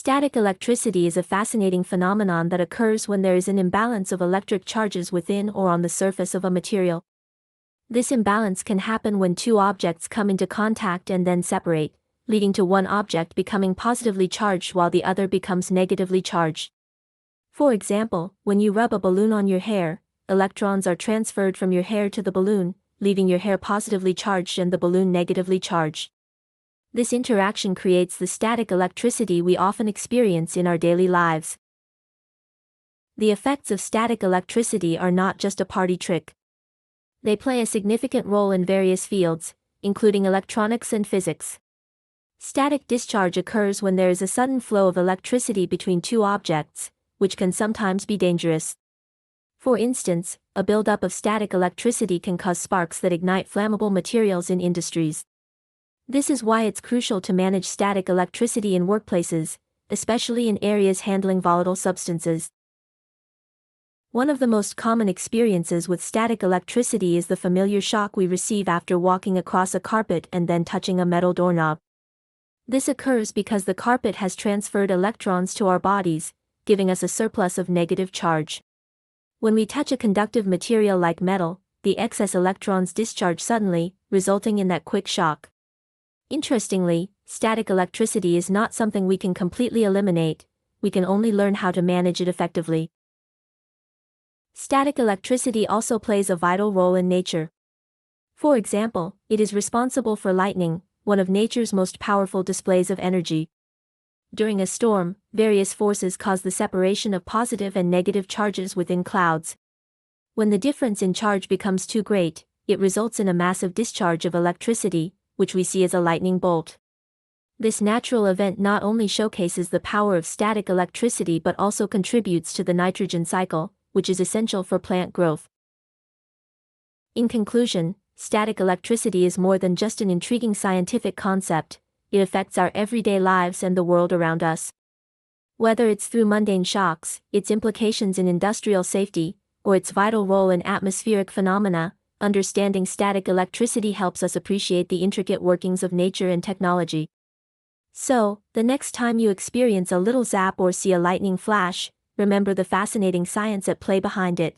Static electricity is a fascinating phenomenon that occurs when there is an imbalance of electric charges within or on the surface of a material. This imbalance can happen when two objects come into contact and then separate, leading to one object becoming positively charged while the other becomes negatively charged. For example, when you rub a balloon on your hair, electrons are transferred from your hair to the balloon, leaving your hair positively charged and the balloon negatively charged. This interaction creates the static electricity we often experience in our daily lives. The effects of static electricity are not just a party trick. They play a significant role in various fields, including electronics and physics. Static discharge occurs when there is a sudden flow of electricity between two objects, which can sometimes be dangerous. For instance, a buildup of static electricity can cause sparks that ignite flammable materials in industries. This is why it's crucial to manage static electricity in workplaces, especially in areas handling volatile substances. One of the most common experiences with static electricity is the familiar shock we receive after walking across a carpet and then touching a metal doorknob. This occurs because the carpet has transferred electrons to our bodies, giving us a surplus of negative charge. When we touch a conductive material like metal, the excess electrons discharge suddenly, resulting in that quick shock. Interestingly, static electricity is not something we can completely eliminate, we can only learn how to manage it effectively. Static electricity also plays a vital role in nature. For example, it is responsible for lightning, one of nature's most powerful displays of energy. During a storm, various forces cause the separation of positive and negative charges within clouds. When the difference in charge becomes too great, it results in a massive discharge of electricity, which we see as a lightning bolt. This natural event not only showcases the power of static electricity but also contributes to the nitrogen cycle, which is essential for plant growth. In conclusion, static electricity is more than just an intriguing scientific concept, it affects our everyday lives and the world around us. Whether it's through mundane shocks, its implications in industrial safety, or its vital role in atmospheric phenomena, understanding static electricity helps us appreciate the intricate workings of nature and technology. So, the next time you experience a little zap or see a lightning flash, remember the fascinating science at play behind it.